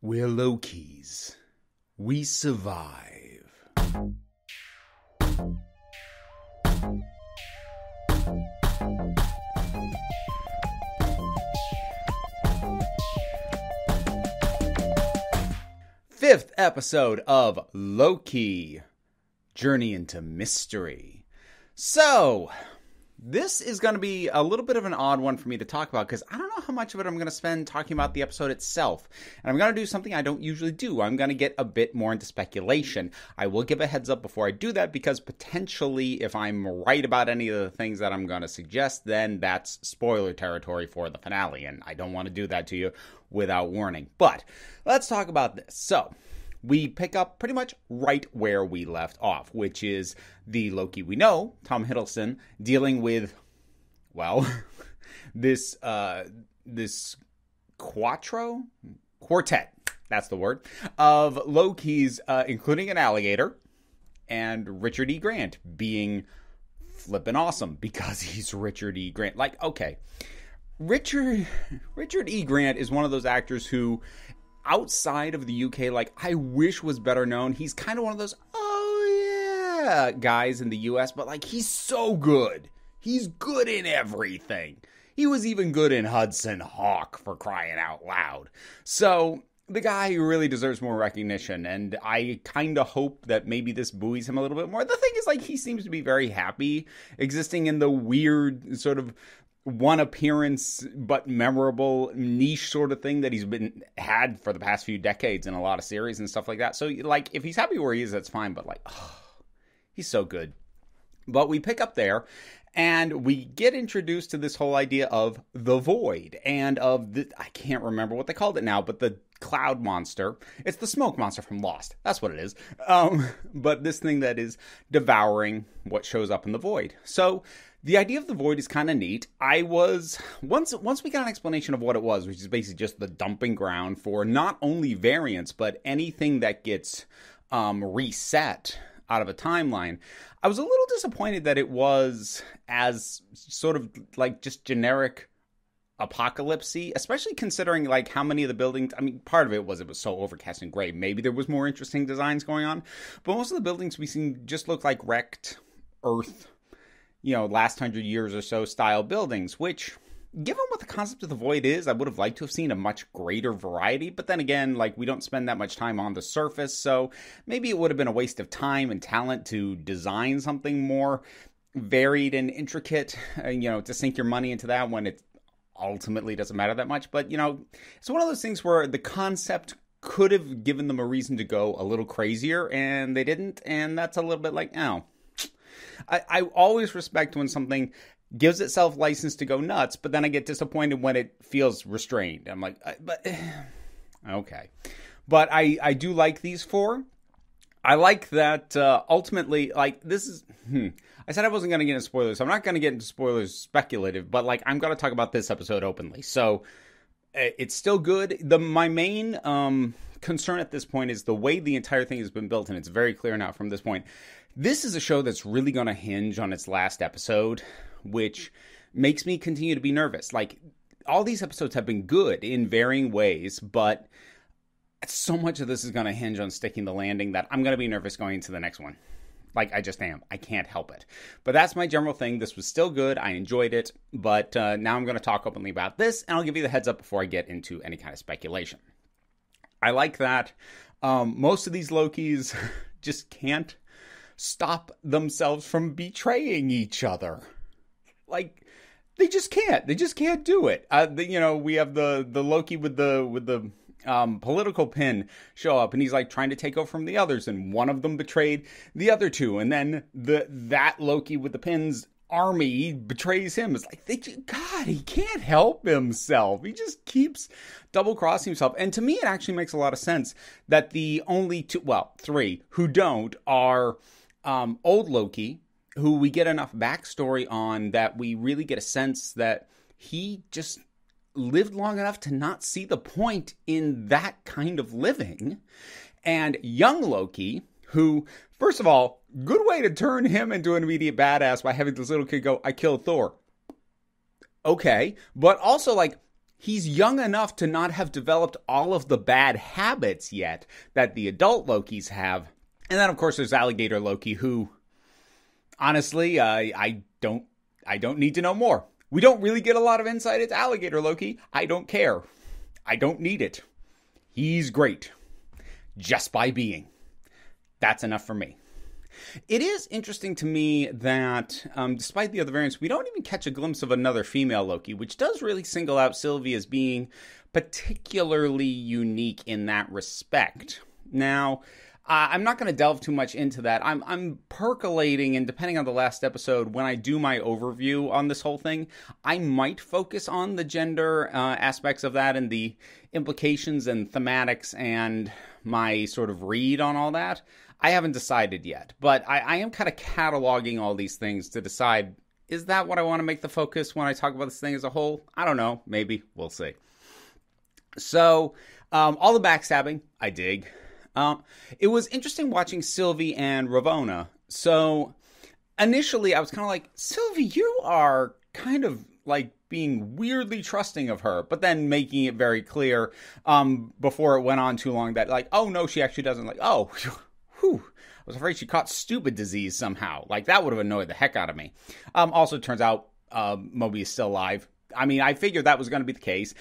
We're Lokis. We survive. Fifth episode of Loki, Journey into Mystery. So, this is going to be a little bit of an odd one for me to talk about because I don't know how much of it I'm going to spend talking about the episode itself. And I'm going to do something I don't usually do. I'm going to get a bit more into speculation. I will give a heads up before I do that because potentially if I'm right about any of the things that I'm going to suggest, then that's spoiler territory for the finale. And I don't want to do that to you without warning. But let's talk about this. So, we pick up pretty much right where we left off, which is the Loki we know, Tom Hiddleston, dealing with, well, this quartet, that's the word, of Lokis, including an alligator, and Richard E. Grant being flippin' awesome because he's Richard E. Grant. Like, okay, Richard E. Grant is one of those actors who, outside of the UK, like, I wish was better known. He's kind of one of those, oh yeah, guys in the US, but like, he's so good. He's good in everything. He was even good in Hudson Hawk, for crying out loud. So, the guy who really deserves more recognition, and I kind of hope that maybe this buoys him a little bit more. The thing is, like, he seems to be very happy existing in the weird sort of one appearance but memorable niche sort of thing that he's had for the past few decades in a lot of series and stuff like that. So, like, if he's happy where he is, that's fine. But, like, oh, he's so good. But we pick up there, and we get introduced to this whole idea of the void and of the, I can't remember what they called it now, but the cloud monster. It's the smoke monster from Lost. That's what it is. But this thing that is devouring what shows up in the void. So the idea of the void is kind of neat. I was, once we got an explanation of what it was, which is basically just the dumping ground for not only variants, but anything that gets reset out of a timeline, I was a little disappointed that it was as sort of like just generic apocalypse-y, especially considering like how many of the buildings, I mean, part of it was so overcast and gray. Maybe there was more interesting designs going on, but most of the buildings we seen just look like wrecked Earth, last 100 years or so style buildings, which, given what the concept of the void is, I would have liked to have seen a much greater variety. But then again, like, we don't spend that much time on the surface, so maybe it would have been a waste of time and talent to design something more varied and intricate, to sink your money into that when it ultimately doesn't matter that much. But, it's one of those things where the concept could have given them a reason to go a little crazier, and they didn't, and that's a little bit like, oh. I always respect when something gives itself license to go nuts, but then I get disappointed when it feels restrained. I'm like, but okay. But I do like these four. I like that ultimately, like, this is, I said I wasn't going to get into spoilers, so I'm not going to get into spoilers speculative, but like, I'm going to talk about this episode openly. So it's still good. My main concern at this point is the way the entire thing has been built, and it's very clear now from this point. This is a show that's really going to hinge on its last episode, which makes me continue to be nervous. Like, all these episodes have been good in varying ways, but so much of this is going to hinge on sticking the landing that I'm going to be nervous going into the next one. Like, I just am. I can't help it. But that's my general thing. This was still good. I enjoyed it. But now I'm going to talk openly about this, and I'll give you the heads up before I get into any kind of speculation. I like that most of these Lokis just can't stop themselves from betraying each other. Like, they just can't. They just can't do it. We have the Loki with the political pin show up, and he's like trying to take over from the others, and one of them betrayed the other two, and then that Loki with the pin's army betrays him. It's like, God, he can't help himself. He just keeps double-crossing himself. And to me, it actually makes a lot of sense that the only three who don't are old Loki, who we get enough backstory on that we really get a sense that he just lived long enough to not see the point in that kind of living. And young Loki, who, first of all, good way to turn him into an immediate badass by having this little kid go, I killed Thor. Okay. But also, like, He's young enough to not have developed all of the bad habits yet that the adult Lokis have. And then, of course, there's Alligator Loki, who, honestly, I don't need to know more. We don't really get a lot of insight into Alligator Loki. I don't care. I don't need it. He's great. Just by being. That's enough for me. It is interesting to me that, despite the other variants, we don't even catch a glimpse of another female Loki, which does really single out Sylvie as being particularly unique in that respect. Now, I'm not going to delve too much into that. I'm percolating, and depending on the last episode, when I do my overview on this whole thing, I might focus on the gender aspects of that and the implications and thematics and my sort of read on all that. I haven't decided yet, but I am kind of cataloging all these things to decide, is that what I want to make the focus when I talk about this thing as a whole? I don't know. Maybe. We'll see. So, all the backstabbing, I dig. It was interesting watching Sylvie and Ravonna. So, initially, I was kind of like, Sylvie, you are kind of like being weirdly trusting of her, but then making it very clear before it went on too long that, like, oh, no, she actually doesn't. Like, oh, whew, I was afraid she caught stupid disease somehow. Like, that would have annoyed the heck out of me. Also, it turns out Moby is still alive. I mean, I figured that was going to be the case.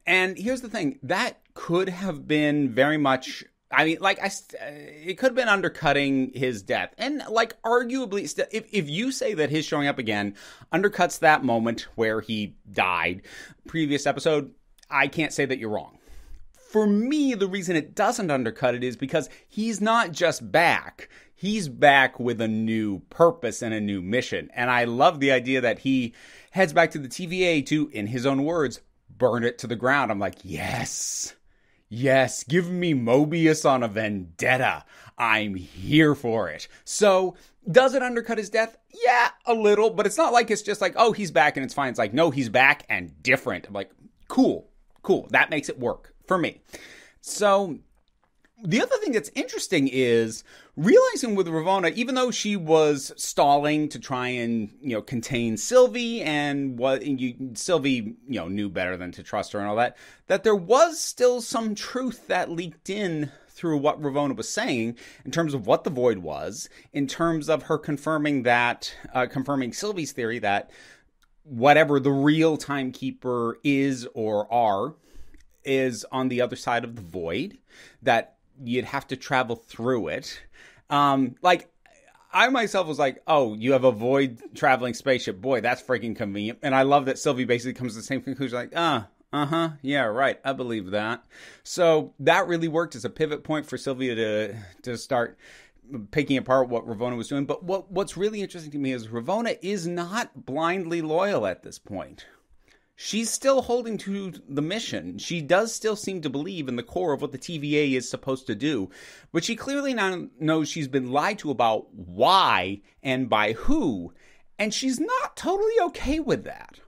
And here's the thing. That could have been very much... I mean, like, it could have been undercutting his death. And, like, arguably, if you say that his showing up again undercuts that moment where he died, previous episode, I can't say that you're wrong. For me, the reason it doesn't undercut it is because he's not just back. He's back with a new purpose and a new mission. And I love the idea that he heads back to the TVA to, in his own words, burn it to the ground. I'm like, yes. Yes, give me Mobius on a vendetta. I'm here for it. So, does it undercut his death? Yeah, a little, but it's not like it's just like, oh, he's back and it's fine. It's like, no, he's back and different. I'm like, cool. That makes it work for me. So, the other thing that's interesting is realizing with Ravonna, even though she was stalling to try and, contain Sylvie, and Sylvie, knew better than to trust her and all that, that there was still some truth that leaked in through what Ravonna was saying in terms of what the void was, in terms of her confirming Sylvie's theory that whatever the real timekeeper is or are is on the other side of the void, that you'd have to travel through it. Like, I myself was like, oh, you have a void traveling spaceship. Boy, that's freaking convenient. And I love that Sylvie basically comes to the same conclusion, like, yeah, right, I believe that. So that really worked as a pivot point for Sylvia to start picking apart what Ravonna was doing. But what's really interesting to me is Ravonna is not blindly loyal at this point. She's still holding to the mission. She does still seem to believe in the core of what the TVA is supposed to do. But she clearly now knows she's been lied to about why and by who. And she's not totally okay with that.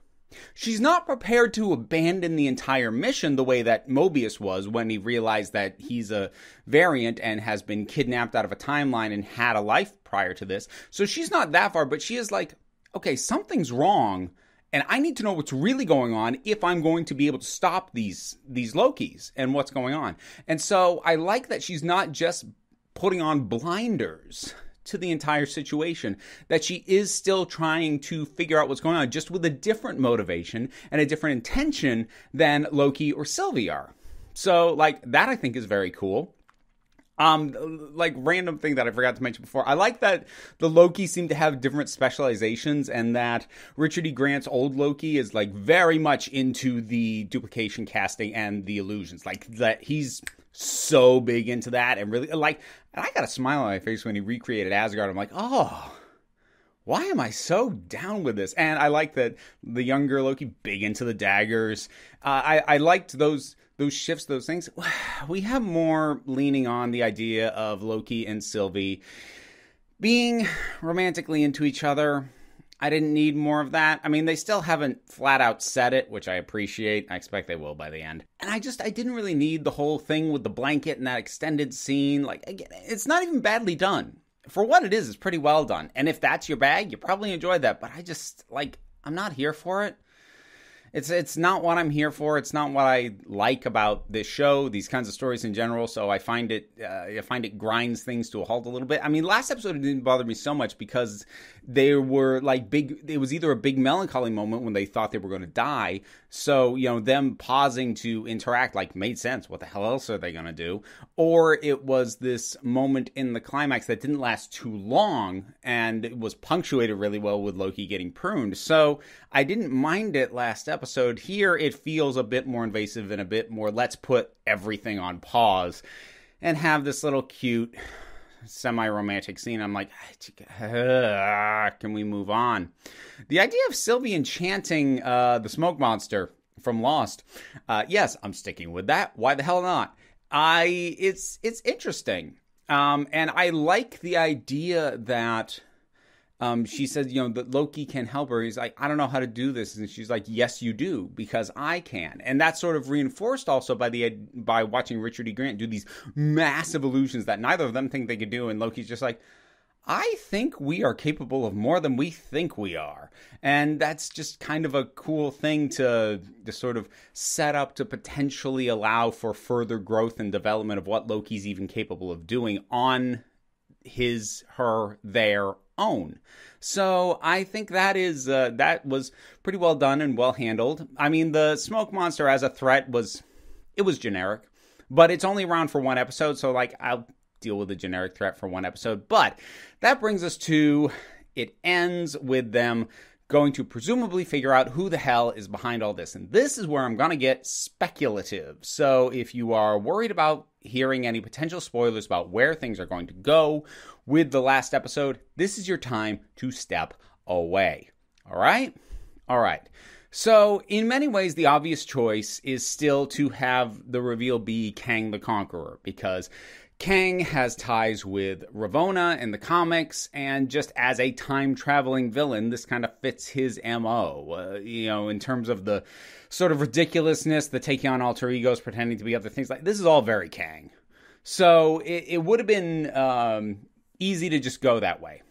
She's not prepared to abandon the entire mission the way that Mobius was when he realized that he's a variant and has been kidnapped out of a timeline and had a life prior to this. So she's not that far, but she is like, okay, something's wrong. And I need to know what's really going on if I'm going to be able to stop these Lokis and what's going on. And so I like that she's not just putting on blinders to the entire situation, that she is still trying to figure out what's going on, just with a different motivation and a different intention than Loki or Sylvie are. So, like, that I think is very cool. Like, random thing that I forgot to mention before. I like that the Loki seem to have different specializations, and that Richard E. Grant's old Loki is, like, very much into the duplication casting and the illusions. Like, that he's so big into that, and really, like, and I got a smile on my face when he recreated Asgard. I'm like, oh, why am I so down with this? And I like that the younger Loki, big into the daggers. I liked those shifts, those things. We have more leaning on the idea of Loki and Sylvie being romantically into each other. I didn't need more of that. I mean, they still haven't flat out said it, which I appreciate. I expect they will by the end. And I didn't really need the whole thing with the blanket and that extended scene. Like, again, it's not even badly done. For what it is, it's pretty well done. And if that's your bag, you probably enjoyed that. But I'm not here for it. It's not what I'm here for. It's not what I like about this show, these kinds of stories in general. So I find it grinds things to a halt a little bit. I mean, last episode it didn't bother me so much because they were like big. It was either a big melancholy moment when they thought they were going to die. So, you know, them pausing to interact like made sense. What the hell else are they going to do? Or it was this moment in the climax that didn't last too long and it was punctuated really well with Loki getting pruned. So I didn't mind it last episode. Here it feels a bit more invasive and a bit more let's put everything on pause and have this little cute semi-romantic scene. I'm like, can we move on? The idea of Sylvie enchanting the smoke monster from Lost, yes, I'm sticking with that. Why the hell not? It's interesting. And I like the idea that she said, you know, that Loki can help her. He's like, I don't know how to do this. And she's like, yes, you do, because I can. And that's sort of reinforced also by watching Richard E. Grant do these massive illusions that neither of them think they could do. And Loki's just like, I think we are capable of more than we think we are. And that's just kind of a cool thing to sort of set up to potentially allow for further growth and development of what Loki's even capable of doing on their own. So I think that was pretty well done and well handled. I mean, the smoke monster as a threat was generic, but it's only around for one episode. So like, I'll deal with a generic threat for one episode. But that brings us to, it ends with them going to presumably figure out who the hell is behind all this. And this is where I'm going to get speculative. So if you are worried about hearing any potential spoilers about where things are going to go with the last episode, this is your time to step away. All right? All right. So in many ways, the obvious choice is still to have the reveal be Kang the Conqueror, because Kang has ties with Ravonna in the comics, and just as a time-traveling villain, this kind of fits his MO, in terms of the sort of ridiculousness, the taking on alter egos, pretending to be other things. Like, this is all very Kang. So it would have been easy to just go that way.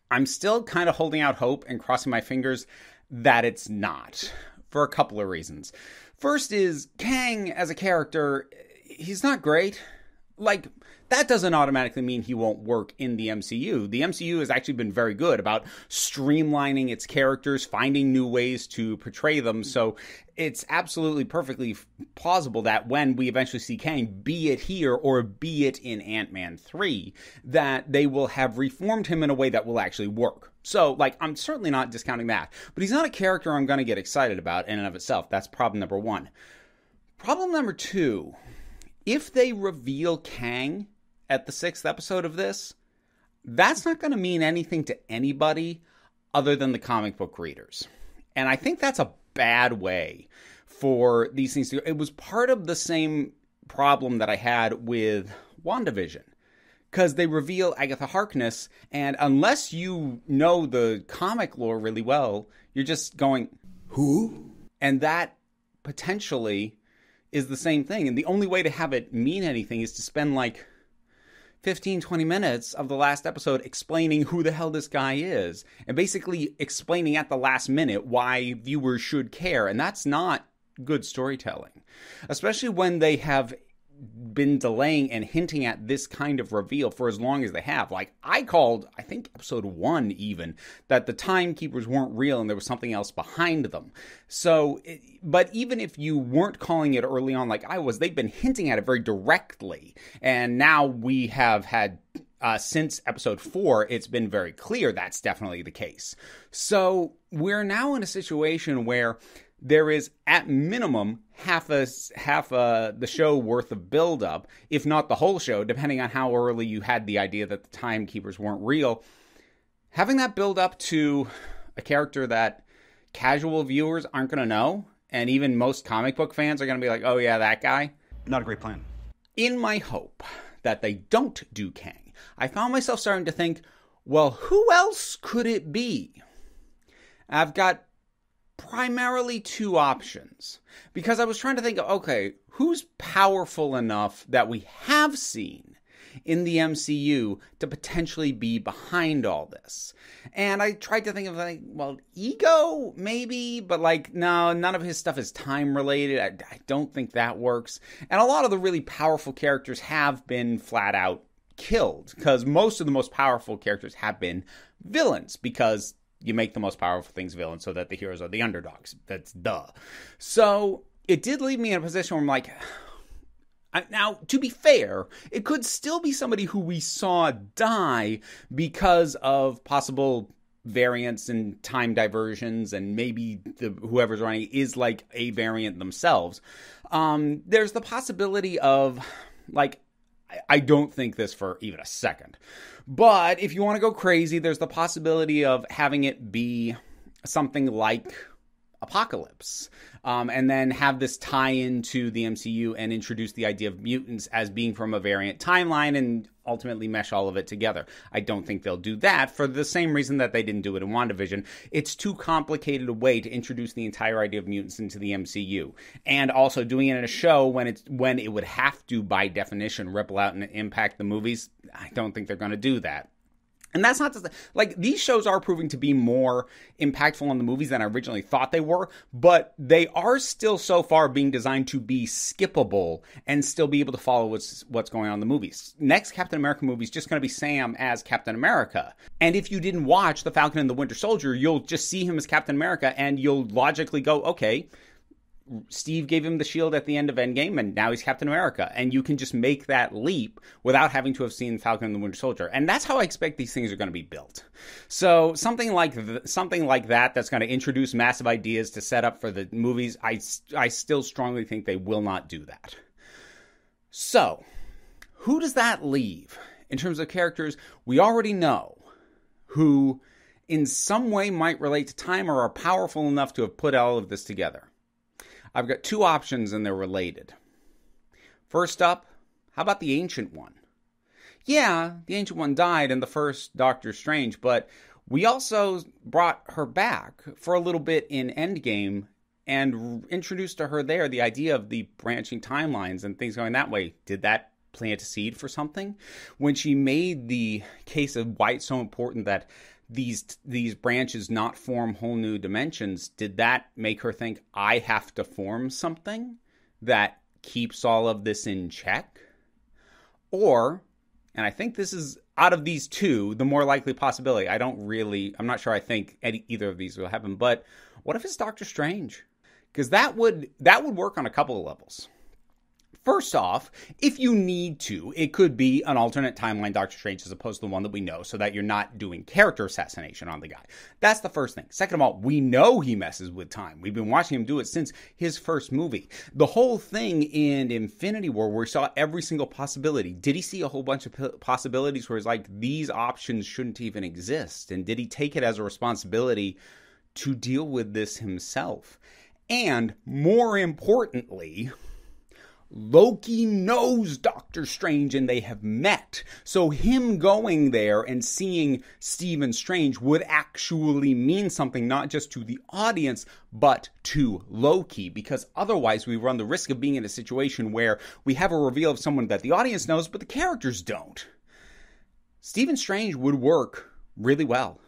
I'm still kind of holding out hope and crossing my fingers that it's not, for a couple of reasons. First is, Kang as a character, he's not great. Like, that doesn't automatically mean he won't work in the MCU. The MCU has actually been very good about streamlining its characters, finding new ways to portray them. So it's absolutely perfectly plausible that when we eventually see Kang, be it here or be it in Ant-Man 3, that they will have reformed him in a way that will actually work. So, like, I'm certainly not discounting that. But he's not a character I'm going to get excited about in and of itself. That's problem number one. Problem number two, if they reveal Kang at the 6th episode of this, that's not going to mean anything to anybody other than the comic book readers. And I think that's a bad way for these things to go. It was part of the same problem that I had with WandaVision, because they reveal Agatha Harkness, and unless you know the comic lore really well, you're just going, who? And that potentially is the same thing. And the only way to have it mean anything is to spend like 15, 20 minutes of the last episode explaining who the hell this guy is, and basically explaining at the last minute why viewers should care. And that's not good storytelling, especially when they have been delaying and hinting at this kind of reveal for as long as they have. Like, I called, I think episode 1 even, that the timekeepers weren't real and there was something else behind them. So, but even if you weren't calling it early on like I was, they've been hinting at it very directly. And now we have had, since episode 4, it's been very clear that's definitely the case. So we're now in a situation where there is, at minimum, half the show worth of build-up, if not the whole show, depending on how early you had the idea that the timekeepers weren't real. Having that build up to a character that casual viewers aren't going to know, and even most comic book fans are going to be like, oh yeah, that guy. Not a great plan. In my hope that they don't do Kang, I found myself starting to think, well, who else could it be? I've got primarily 2 options, because I was trying to think of, okay, who's powerful enough that we have seen in the MCU to potentially be behind all this. And I tried to think of Ego, maybe, but no, none of his stuff is time related. I don't think that works. And a lot of the really powerful characters have been flat out killed, because most of the most powerful characters have been villains, because you make the most powerful things villains so that the heroes are the underdogs. That's duh. So it did leave me in a position where I'm like, now, to be fair, it could still be somebody who we saw die because of possible variants and time diversions, and maybe whoever's running is like a variant themselves. There's the possibility of, I don't think this for even a second, but if you want to go crazy, there's the possibility of having it be something like Apocalypse, and then have this tie into the MCU and introduce the idea of mutants as being from a variant timeline and ultimately mesh all of it together. I don't think they'll do that for the same reason that they didn't do it in WandaVision. It's too complicated a way to introduce the entire idea of mutants into the MCU, and also doing it in a show when it would have to, by definition, ripple out and impact the movies. I don't think they're going to do that. And that's not to say, these shows are proving to be more impactful on the movies than I originally thought they were, but they are still so far being designed to be skippable and still be able to follow what's going on in the movies. Next Captain America movie is just going to be Sam as Captain America. And if you didn't watch The Falcon and the Winter Soldier, you'll just see him as Captain America, and you'll logically go, okay, Steve gave him the shield at the end of Endgame, and now he's Captain America. And you can just make that leap without having to have seen Falcon and the Winter Soldier. And that's how I expect these things are going to be built. So something like that that's going to introduce massive ideas to set up for the movies, I still strongly think they will not do that. So, who does that leave in terms of characters we already know who in some way might relate to time or are powerful enough to have put all of this together? I've got two options, and they're related. First up, how about the Ancient One? Yeah, the Ancient One died in the first Doctor Strange, but we also brought her back for a little bit in Endgame and introduced to her there the idea of the branching timelines and things going that way. Did that plant a seed for something? When she made the case of why it's so important that these branches not form whole new dimensions, did that make her think, I have to form something that keeps all of this in check? Or, and I think this is, out of these two, the more likely possibility, I'm not sure I think either of these will happen, but what if it's Doctor Strange? Because that would work on a couple of levels. First off, if you need to, it could be an alternate timeline Doctor Strange as opposed to the one that we know, so that you're not doing character assassination on the guy. That's the first thing. Second of all, we know he messes with time. We've been watching him do it since his first movie. The whole thing in Infinity War, where we saw every single possibility, did he see a whole bunch of possibilities where he's like, these options shouldn't even exist? And did he take it as a responsibility to deal with this himself? And more importantly, Loki knows Doctor Strange and they have met. So him going there and seeing Stephen Strange would actually mean something, not just to the audience, but to Loki. Because otherwise we run the risk of being in a situation where we have a reveal of someone that the audience knows, but the characters don't. Stephen Strange would work really well.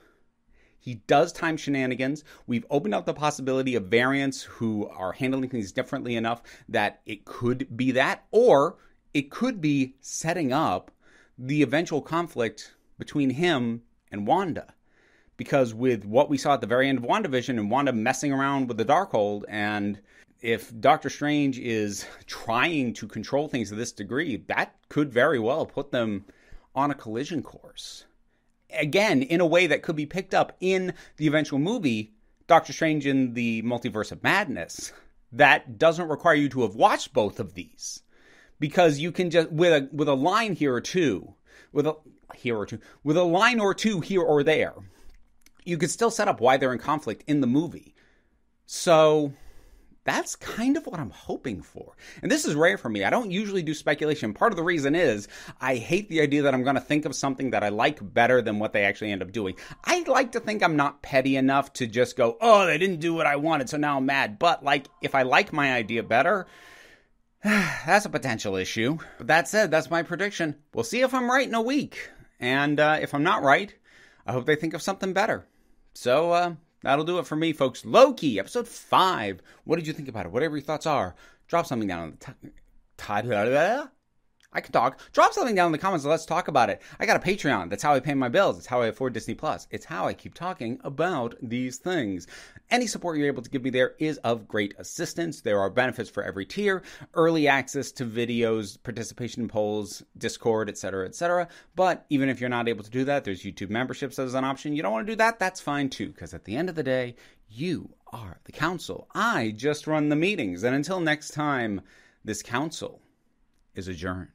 He does time shenanigans. We've opened up the possibility of variants who are handling things differently enough that it could be that, or it could be setting up the eventual conflict between him and Wanda. Because with what we saw at the very end of WandaVision and Wanda messing around with the Darkhold, and if Doctor Strange is trying to control things to this degree, that could very well put them on a collision course. Again, in a way that could be picked up in the eventual movie, Doctor Strange in the Multiverse of Madness. That doesn't require you to have watched both of these. Because you can just, with a line here or two, with a line or two here or there, you could still set up why they're in conflict in the movie. So that's kind of what I'm hoping for. And this is rare for me. I don't usually do speculation. Part of the reason is I hate the idea that I'm going to think of something that I like better than what they actually end up doing. I like to think I'm not petty enough to just go, oh, they didn't do what I wanted, so now I'm mad. But if I like my idea better, That's a potential issue. But that said, that's my prediction. We'll see if I'm right in a week. And if I'm not right, I hope they think of something better. So that'll do it for me, folks. Loki, episode 5. What did you think about it? Whatever your thoughts are, drop something down in the I can talk. Drop something down in the comments and let's talk about it. I got a Patreon. That's how I pay my bills. It's how I afford Disney Plus. It's how I keep talking about these things. Any support you're able to give me there is of great assistance. There are benefits for every tier, early access to videos, participation in polls, Discord, etc., etc. But even if you're not able to do that, there's YouTube memberships as an option. You don't want to do that? That's fine too, because at the end of the day, you are the council. I just run the meetings. And until next time, this council is adjourned.